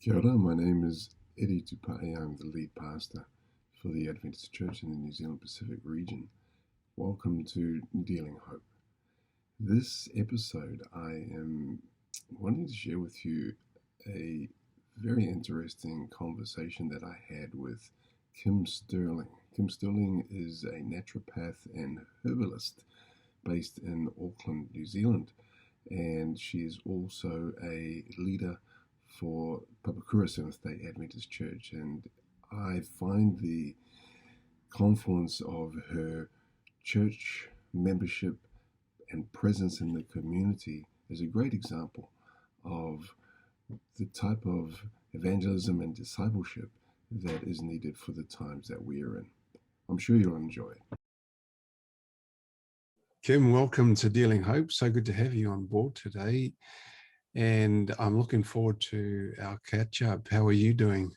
Kia ora, my name is Eddie Tupai. I'm the lead pastor for the Adventist Church in the New Zealand Pacific region. Welcome to Dealing Hope. This episode, I am wanting to share with you a very interesting conversation that I had with Kim Stirling. Kim Stirling is a naturopath and herbalist based in Auckland, New Zealand, and she is also a leader for Papakura Seventh-day Adventist Church, and I find the confluence of her church membership and presence in the community is a great example of the type of evangelism and discipleship that is needed for the times that we are in. I'm sure you'll enjoy it. Kim, welcome to Dealing Hope. So good to have you on board today. And I'm looking forward to our catch up. How are you doing?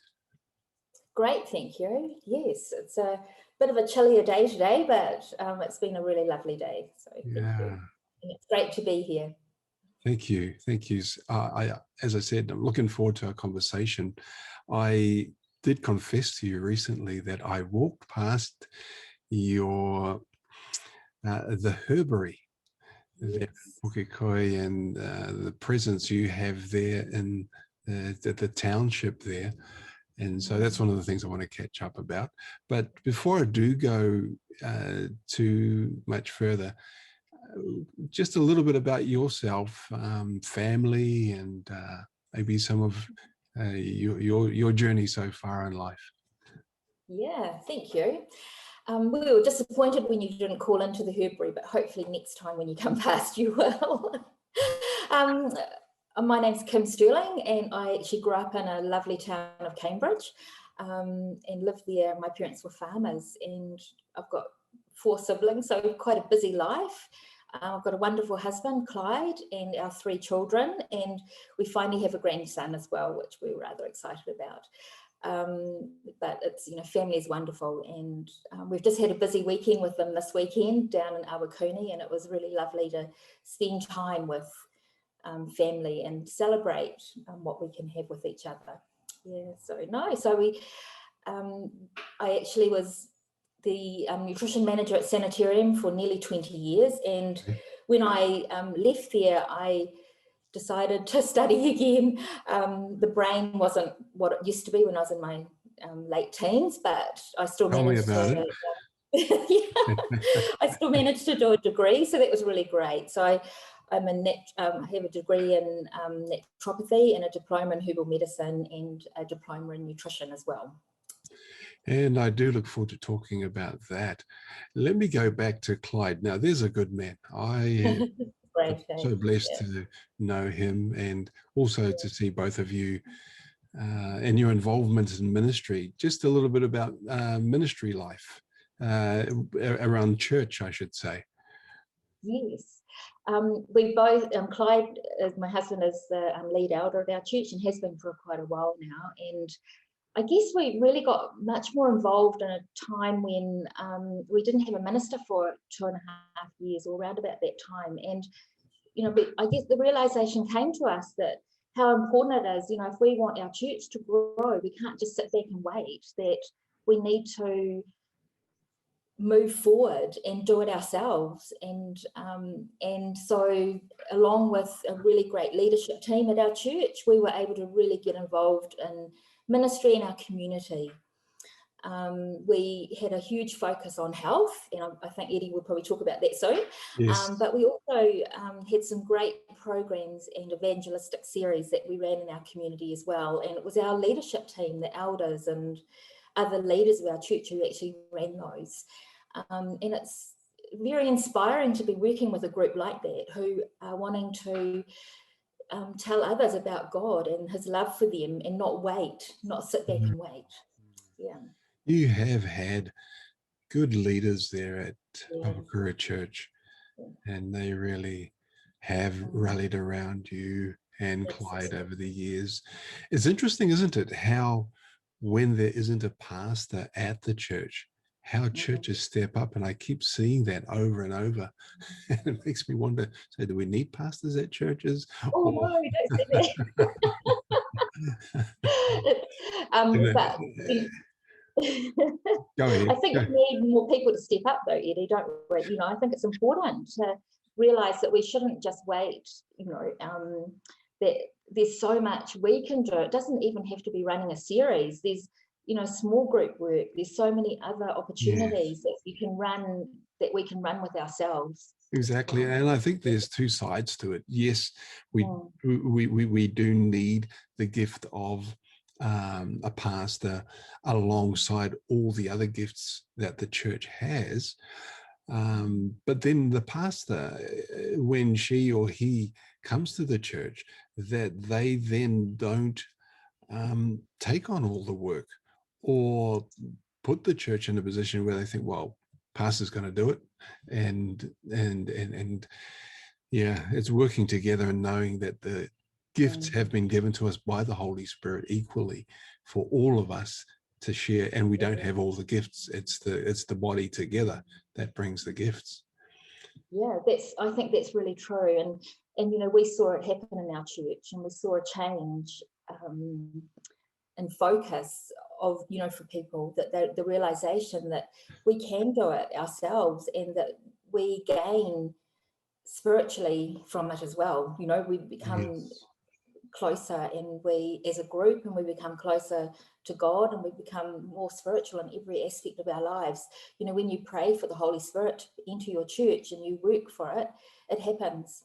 Great, thank you. Yes, it's a bit of a chillier day today, but it's been a really lovely day. So thank you. And it's great to be here. Thank you. Thank you. As I said, I'm looking forward to our conversation. I did confess to you recently that I walked past your the herbery there in Pukekohe, and the presence you have there in the township there. And so that's one of the things I want to catch up about. But before I do go too much further, just a little bit about yourself, family, and maybe some of your journey so far in life. Yeah, thank you. We were disappointed when you didn't call into the herbery, but hopefully next time when you come past you will. My name's Kim Stirling, and I actually grew up in a lovely town of Cambridge and lived there. My parents were farmers, and I've got 4 siblings, so quite a busy life. I've got a wonderful husband, Clyde, and our 3 children, and we finally have a grandson as well, which we're rather excited about. But it's, family is wonderful, and we've just had a busy weekend with them this weekend down in Awakuni, and it was really lovely to spend time with family and celebrate what we can have with each other. Yeah, so we I actually was the nutrition manager at Sanitarium for nearly 20 years, and when I left there, I decided to study again. The brain wasn't what it used to be when I was in my late teens, but I still managed to I still managed to do a degree, so that was really great. So I have a degree in naturopathy and a diploma in herbal medicine and a diploma in nutrition as well. And I do look forward to talking about that. Let me go back to Clyde. Now, there's a good man. I am so blessed to know him, and also to see both of you and your involvement in ministry. Just a little bit about ministry life around church, I should say. Yes. We both, Clyde, my husband, is the lead elder of our church and has been for quite a while now. And I guess we really got much more involved in a time when we didn't have a minister for 2.5 years, or around about that time. And, I guess the realization came to us that how important it is, if we want our church to grow, we can't just sit back and wait, that we need to move forward and do it ourselves. And so along with a really great leadership team at our church, we were able to really get involved in ministry in our community. We had a huge focus on health, and I think Eddie will probably talk about that soon. Yes. But we also had some great programs and evangelistic series that we ran in our community as well. And it was our leadership team, the elders and other leaders of our church, who actually ran those. And it's very inspiring to be working with a group like that, who are wanting to tell others about God and his love for them, and not sit back and wait. Yeah. You have had good leaders there at Papakura Church, and they really have rallied around you and Clyde over the years. It's interesting, isn't it, how when there isn't a pastor at the church, how churches step up, and I keep seeing that over and over. And it makes me wonder, so do we need pastors at churches? Oh, no, don't say that. But Go ahead. I think we need more people to step up though, Eddie, don't we? I think it's important to realise that we shouldn't just wait, that there's so much we can do. It doesn't even have to be running a series. There's, small group work. There's so many other opportunities that we can run with ourselves. Exactly, and I think there's two sides to it. Yes, we do need the gift of a pastor alongside all the other gifts that the church has. But then the pastor, when she or he comes to the church, that they then don't take on all the work or put the church in a position where they think, well, pastor's going to do it, and yeah, it's working together and knowing that the gifts have been given to us by the Holy Spirit equally for all of us to share, and we don't have all the gifts. It's the body together that brings the gifts. Yeah, I think that's really true, and we saw it happen in our church, and we saw a change and focus of for people, that the realization that we can do it ourselves, and that we gain spiritually from it as well. We become closer, and we as a group, and we become closer to God, and we become more spiritual in every aspect of our lives. When you pray for the Holy Spirit to enter your church and you work for it, it happens.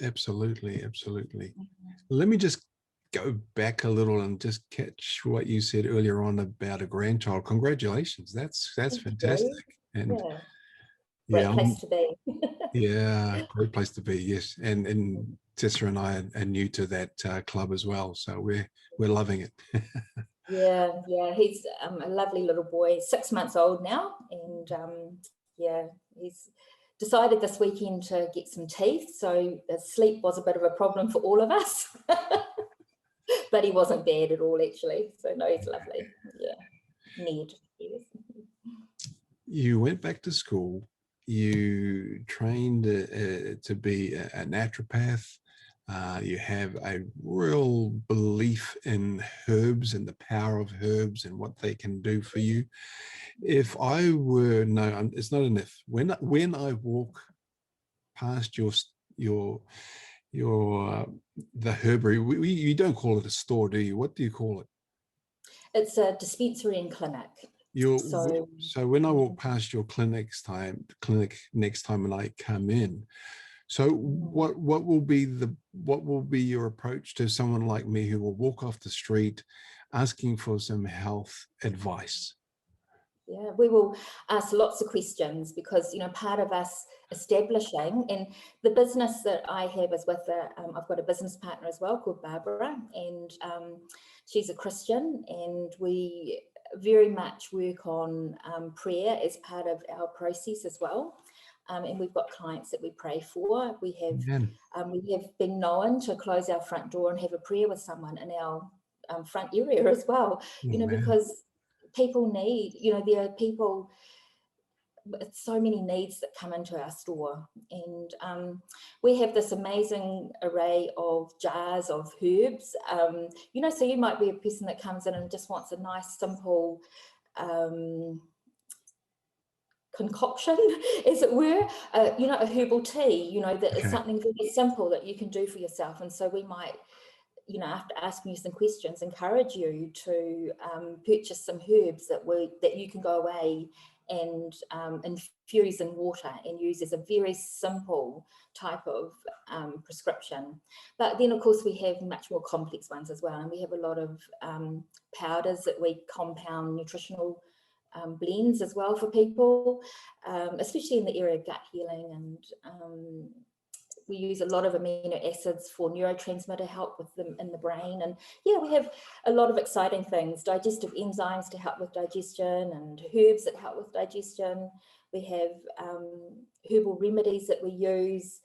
Absolutely. Let me just go back a little and just catch what you said earlier on about a grandchild. Congratulations. That's fantastic. And great place to be. Yeah, great place to be. Yes. And Tessa and I are new to that club as well. So we're loving it. Yeah. He's a lovely little boy, 6 months old now. And he's decided this weekend to get some teeth. So sleep was a bit of a problem for all of us. But he wasn't bad at all, actually. So no, he's lovely. Yeah. Ned. Yes. You went back to school. You trained to be a naturopath. You have a real belief in herbs and the power of herbs and what they can do for you. If I were, no, it's not an if. When I walk past your the herbery, you don't call it a store, do you? What do you call it? It's a dispensary and clinic. So when I walk past your clinic next time when I come in, so what will be your approach to someone like me who will walk off the street asking for some health advice? Yeah, we will ask lots of questions, because part of us establishing, and the business that I have is with I've got a business partner as well called Barbara, and she's a Christian, and we very much work on prayer as part of our process as well. And we've got clients that we pray for. We have been known to close our front door and have a prayer with someone in our front area as well. Because people need, there are people, so many needs that come into our store, and we have this amazing array of jars of herbs. So you might be a person that comes in and just wants a nice simple concoction, as it were, a herbal tea, that is something very simple that you can do for yourself. And so we might, after asking you some questions, encourage you to purchase some herbs that you can go away and infuse in water and use as a very simple type of prescription. But then, of course, we have much more complex ones as well, and we have a lot of powders that we compound, nutritional blends as well for people, especially in the area of gut healing, and we use a lot of amino acids for neurotransmitter help with them in the brain. And we have a lot of exciting things, digestive enzymes to help with digestion, and herbs that help with digestion. We have herbal remedies that we use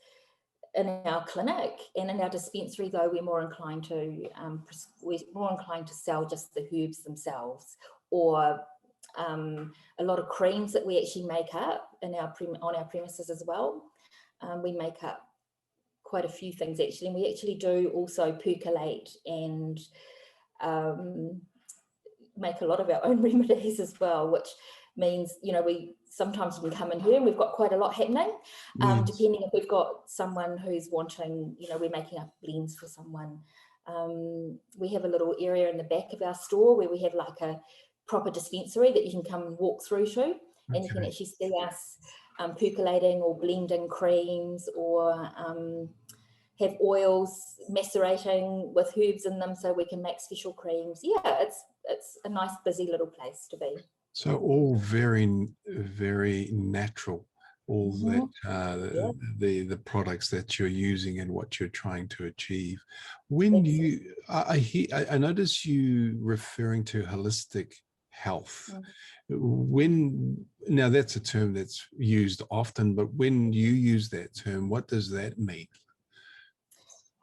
in our clinic, and in our dispensary, though, we're more inclined to sell just the herbs themselves, or a lot of creams that we actually make up on our premises as well. We make up quite a few things actually, and we actually do also percolate and make a lot of our own remedies as well, which means, you know, we sometimes can come in here and we've got quite a lot happening, Yes. depending if we've got someone who's wanting, you know, we're making up blends for someone. We have a little area in the back of our store where we have like a proper dispensary that you can come and walk through to, and you can Okay. actually see us percolating or blending creams, or have oils macerating with herbs in them so we can make special creams. Yeah, it's a nice busy little place to be. So all very, very natural. All that Yeah, the products that you're using and what you're trying to achieve. When absolutely. you, I notice you referring to holistic health. When, now that's a term that's used often, but when you use that term, what does that mean?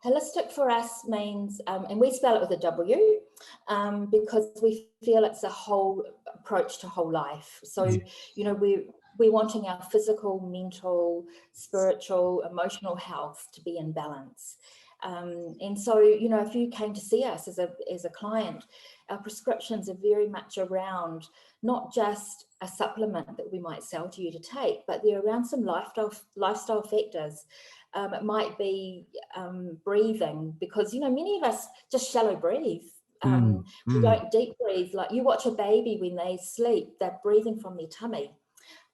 Holistic for us means, and we spell it with a W, because we feel it's a whole approach to whole life. So, Yeah. you know, we're wanting our physical, mental, spiritual, emotional health to be in balance. And so, you know, if you came to see us as a client, our prescriptions are very much around not just a supplement that we might sell to you to take, but they're around some lifestyle factors. It might be breathing, because, you know, many of us just shallow breathe. We don't deep breathe. Like, you watch a baby when they sleep, they're breathing from their tummy.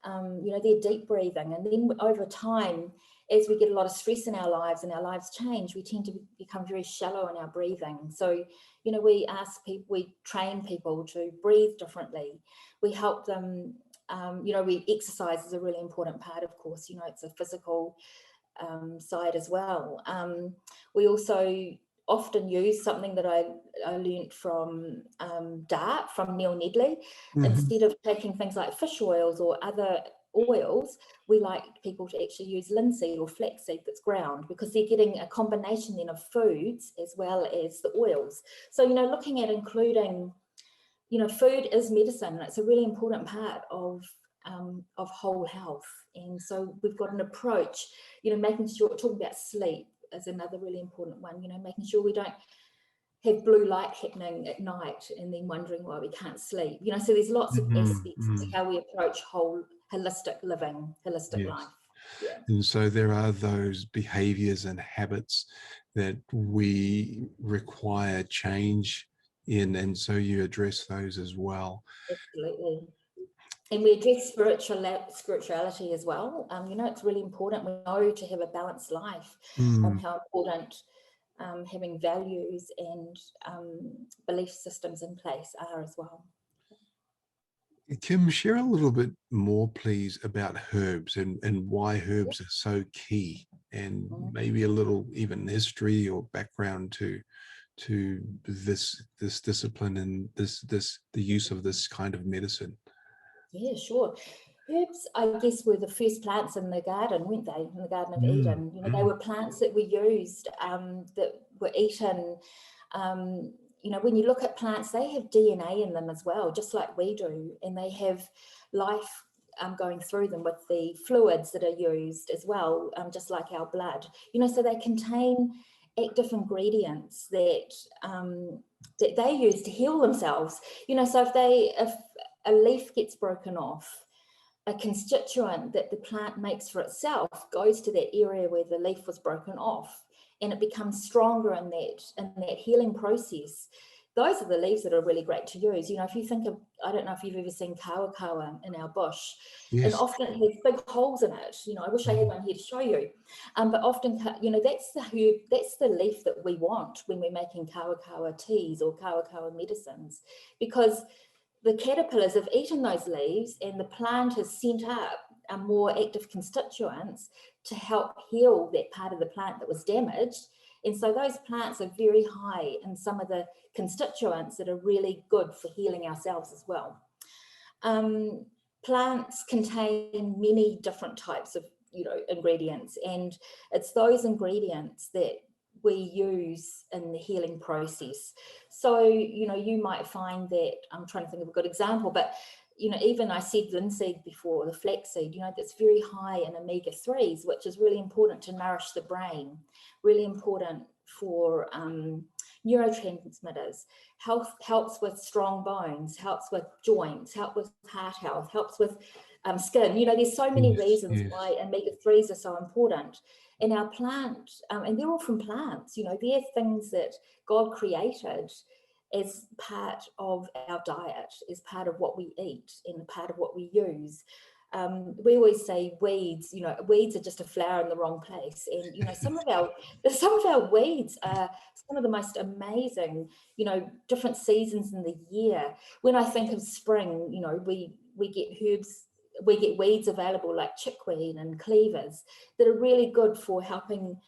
You know, they're deep breathing. And then over time, as we get a lot of stress in our lives and our lives change, we tend to become very shallow in our breathing. So, you know, we train people to breathe differently. We help them, you know, exercise is a really important part, of course. You know, it's a physical side as well. We also often use something that I learned from DART, from Neil Nedley. Instead of taking things like fish oils or other oils, we like people to actually use linseed or flaxseed that's ground, because they're getting a combination then of foods as well as the oils. So, you know, looking at including, you know, food is medicine, and it's a really important part of whole health. And so we've got an approach, you know, making sure, talking about sleep is another really important one, you know, making sure we don't have blue light happening at night and then wondering why we can't sleep, you know. So there's lots of aspects to how we approach whole holistic living, holistic Yes. life. Yeah. And so there are those behaviors and habits that we require change in, and so you address those as well. Absolutely. And we address spirituality as well. You know, it's really important. We know to have a balanced life, how important having values and belief systems in place are as well. Kim, share a little bit more, please, about herbs and why herbs are so key, and maybe a little even history or background to this discipline and the use of this kind of medicine. Yeah, sure. Herbs, I guess, were the first plants in the garden, weren't they? In the Garden of Eden. You know, they were plants that were used, that were eaten. You know, when you look at plants, they have DNA in them as well, just like we do. And they have life going through them with the fluids that are used as well, just like our blood. You know, so they contain active ingredients that that they use to heal themselves. You know, so if a leaf gets broken off, a constituent that the plant makes for itself goes to that area where the leaf was broken off, and it becomes stronger in that healing process. Those are the leaves that are really great to use. You know, if you think of, I don't know if you've ever seen kawa in our bush, and Yes. often it has big holes in it. You know, I wish I had one here to show you. But often, you know, that's the herb, that's the leaf that we want when we're making kawa teas or kawa medicines, because the caterpillars have eaten those leaves and the plant has sent up more active constituents to help heal that part of the plant that was damaged. And so those plants are very high in some of the constituents that are really good for healing ourselves as well. Plants contain many different types of, you know, ingredients, and it's those ingredients that we use in the healing process. So, you know, you might find that, I'm trying to think of a good example, but even I said linseed before, the flaxseed, that's very high in omega-3s, which is really important to nourish the brain, really important for neurotransmitters, helps with strong bones, helps with joints, helps with heart health, helps with skin. There's so many reasons why omega-3s are so important. In our plant, and they're all from plants, they're things that God created as part of our diet, as part of what we eat and part of what we use. We always say weeds, weeds are just a flower in the wrong place. And, some of our weeds are some of the most amazing, different seasons in the year. When I think of spring, we get herbs, we get weeds available like chickweed and cleavers that are really good for helping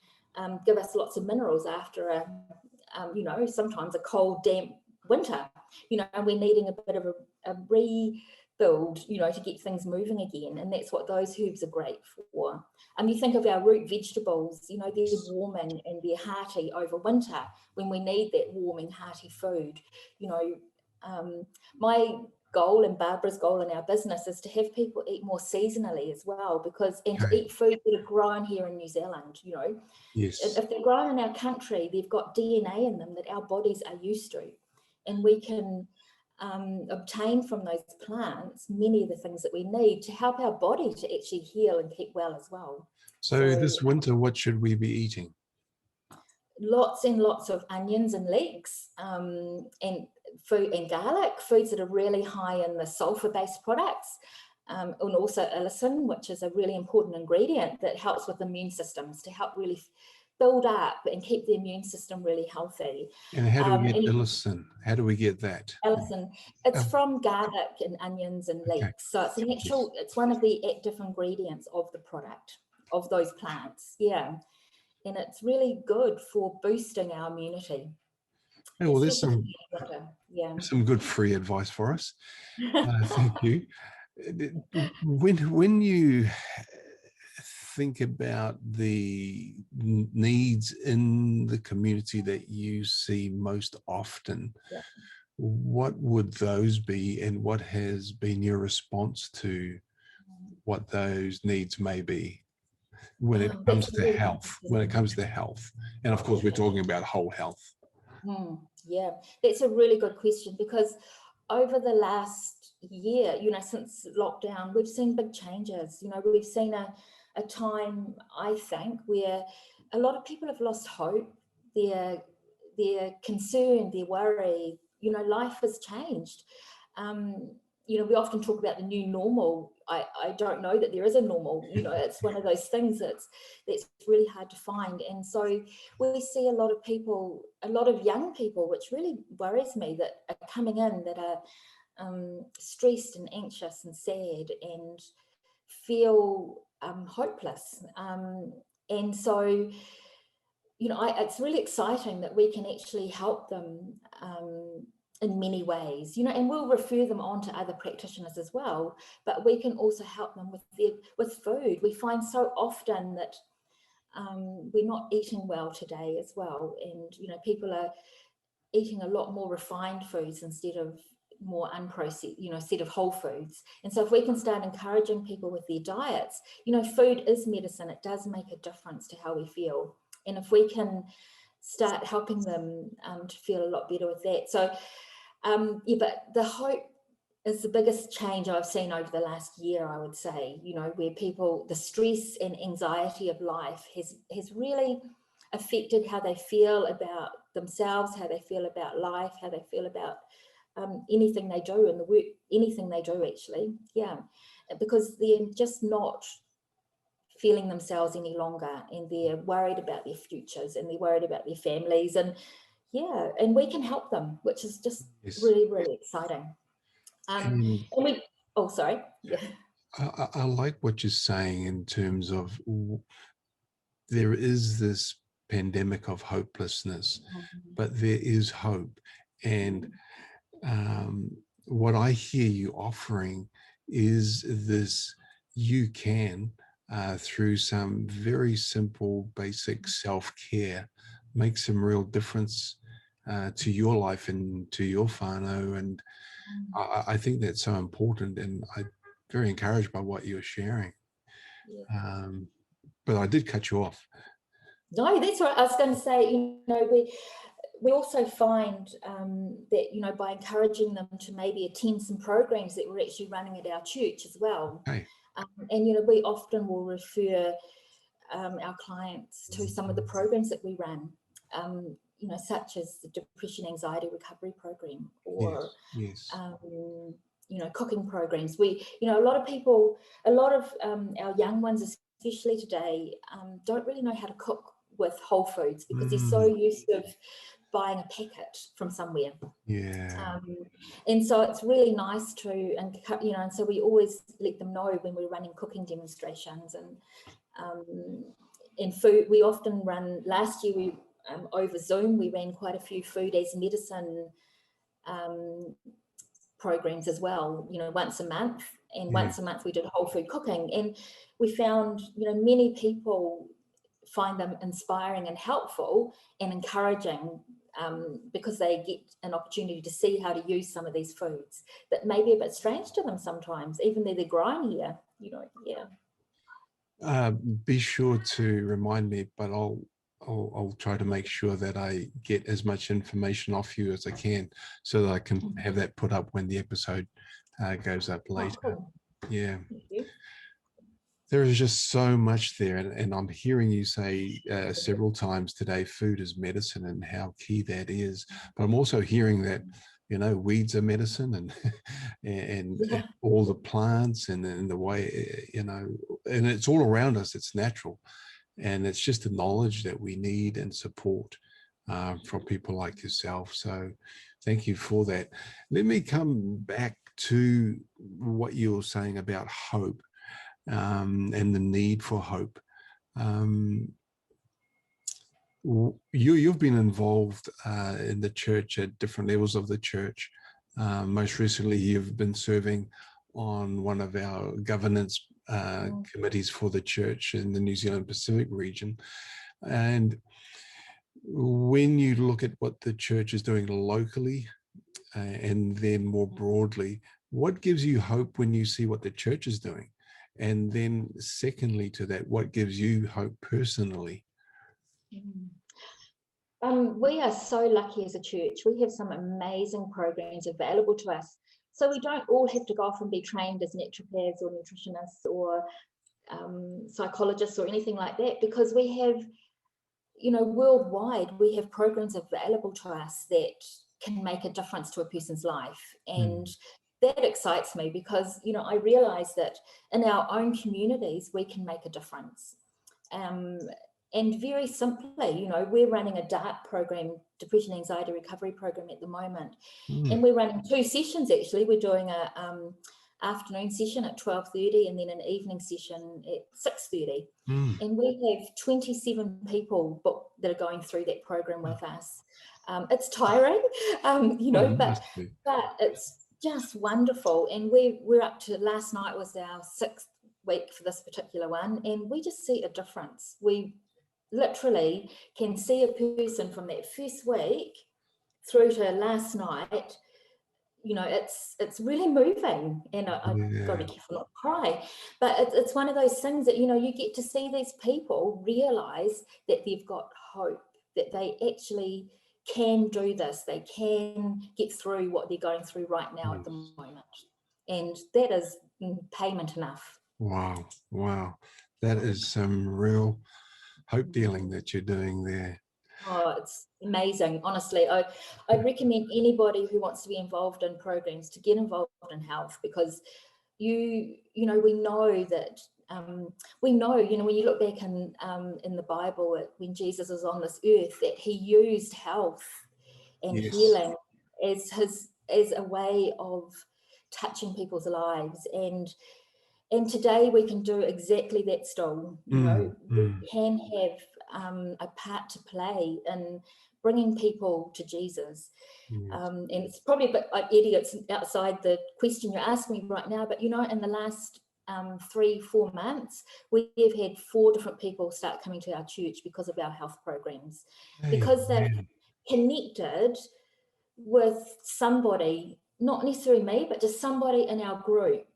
give us lots of minerals after sometimes a cold, damp winter, and we're needing a bit of a rebuild, to get things moving again. And that's what those herbs are great for. You think of our root vegetables, they're warming and they're hearty over winter when we need that warming, hearty food. My goal and Barbara's goal in our business is to have people eat more seasonally as well, and to eat food that are grown here in New Zealand. Yes. If they're grown in our country, they've got DNA in them that our bodies are used to, and we can obtain from those plants many of the things that we need to help our body to actually heal and keep well as well. So this winter, what should we be eating? Lots and lots of onions and leeks, and food and garlic, foods that are really high in the sulfur-based products, and also allicin, which is a really important ingredient that helps with immune systems to help really build up and keep the immune system really healthy. And how do we get allicin? How do we get that? Allicin, it's from garlic and onions and leeks. So it's one of the active ingredients of the product, of those plants. Yeah. And it's really good for boosting our immunity. Oh, well, there's some good free advice for us. Thank you. When you think about the needs in the community that you see most often, what would those be, and what has been your response to what those needs may be when it comes to health? And of course, we're talking about whole health. Yeah, that's a really good question, because over the last year, since lockdown, we've seen big changes. We've seen a time, I think, where a lot of people have lost hope. They're concerned, they're worried. Life has changed. We often talk about the new normal. I don't know that there is a normal. It's one of those things that's really hard to find. And so we see a lot of people, a lot of young people, which really worries me, that are coming in that are stressed and anxious and sad and feel hopeless. And so, it's really exciting that we can actually help them in many ways, and we'll refer them on to other practitioners as well, but we can also help them with food. We find so often that we're not eating well today as well, and people are eating a lot more refined foods instead of more unprocessed, instead of whole foods. And so if we can start encouraging people with their diets, food is medicine. It does make a difference to how we feel, and if we can start helping them to feel a lot better with that. So but the hope is the biggest change I've seen over the last year, I would say, where people, the stress and anxiety of life has really affected how they feel about themselves, how they feel about life, how they feel about anything they do in the work, anything they do actually. Yeah, because they're just not feeling themselves any longer, and they're worried about their futures, and they're worried about their families, and we can help them, which is just really, really exciting. Sorry. Yeah. I like what you're saying in terms of there is this pandemic of hopelessness, but there is hope. And what I hear you offering is this: you can, through some very simple, basic self-care, make some real difference to your life and to your whānau. And I think that's so important, and I'm very encouraged by what you're sharing. Yeah. But I did cut you off. No, that's right. I was going to say, we also find that, by encouraging them to maybe attend some programs that we're actually running at our church as well. Okay. And, we often will refer our clients to some of the programs that we run, such as the Depression Anxiety Recovery Program, or, yes. cooking programs. A lot of our young ones, especially today, don't really know how to cook with whole foods because they're so used to buying a packet from somewhere. Yeah. And so it's really nice to, and so we always let them know when we're running cooking demonstrations and food. We often run, last year we over Zoom, we ran quite a few food as medicine programs as well, once a month. And once a month we did whole food cooking. And we found, many people find them inspiring and helpful and encouraging because they get an opportunity to see how to use some of these foods that may be a bit strange to them sometimes, even though they're growing here, Be sure to remind me, but I'll try to make sure that I get as much information off you as I can, so that I can have that put up when the episode goes up later. Oh, cool. Yeah. There is just so much there, and I'm hearing you say several times today, food is medicine, and how key that is. But I'm also hearing that, weeds are medicine, and all the plants, and the way, and it's all around us. It's natural, and it's just the knowledge that we need and support from people like yourself. So thank you for that. Let me come back to what you were saying about hope. And the need for hope. You've been involved in the church at different levels of the church. Most recently, you've been serving on one of our governance committees for the church in the New Zealand Pacific region. And when you look at what the church is doing locally and then more broadly, what gives you hope when you see what the church is doing? And then secondly to that, what gives you hope personally? We are so lucky as a church. We have some amazing programs available to us. So we don't all have to go off and be trained as naturopaths or nutritionists or psychologists or anything like that, because we have, worldwide, we have programs available to us that can make a difference to a person's life. And that excites me because, I realize that in our own communities, we can make a difference. And very simply, we're running a DART program, Depression Anxiety Recovery Program at the moment. And we're running 2 sessions, actually. We're doing a afternoon session at 12:30 and then an evening session at 6:30. And we have 27 people that are going through that program with us. It's tiring, but it's just wonderful. And we're up to, last night was our 6th week for this particular one, and we just see a difference. We literally can see a person from that first week through to last night. It's really moving, and I've got to be careful not to cry, but it's one of those things that, you get to see these people realize that they've got hope, that they actually can do this, they can get through what they're going through right now at the moment, and that is payment enough. Wow, that is some real hope dealing that you're doing there. Oh, it's amazing. Honestly, I'd recommend anybody who wants to be involved in programs to get involved in health, because we know that when you look back in the Bible, when Jesus was on this earth, that he used health and healing as a way of touching people's lives, and today we can do exactly that still. We can have a part to play in bringing people to Jesus. And it's probably a bit like, Eddie, it's outside the question you're asking me right now, but in the last 3-4 months, we have had 4 different people start coming to our church because of our health programs, because connected with somebody, not necessarily me, but just somebody in our group,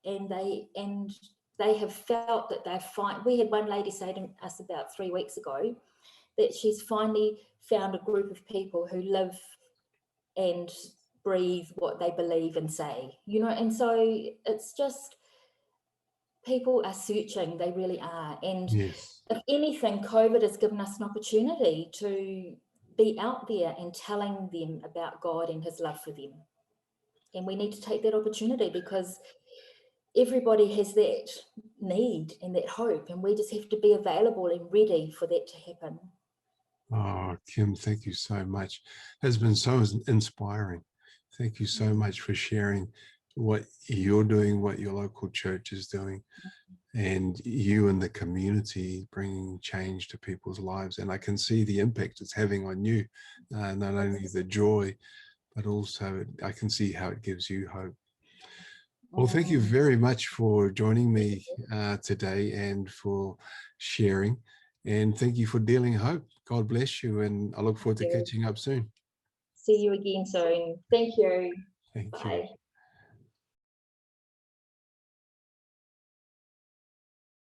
and they have felt that they're fine. We had one lady say to us about 3 weeks ago that she's finally found a group of people who live and breathe what they believe and say, and so it's just, people are searching, they really are. And Yes. if anything, COVID has given us an opportunity to be out there and telling them about God and his love for them. And we need to take that opportunity, because everybody has that need and that hope, and we just have to be available and ready for that to happen. Oh, Kim, thank you so much. It has been so inspiring. Thank you so much for sharing what you're doing, what your local church is doing, and you and the community bringing change to people's lives. And I can see the impact it's having on you, not only the joy, but also I can see how it gives you hope. Well, thank you very much for joining me today and for sharing. And thank you for dealing hope. God bless you. And I look forward to catching up soon. See you again soon. Thank you. Thank Bye. you.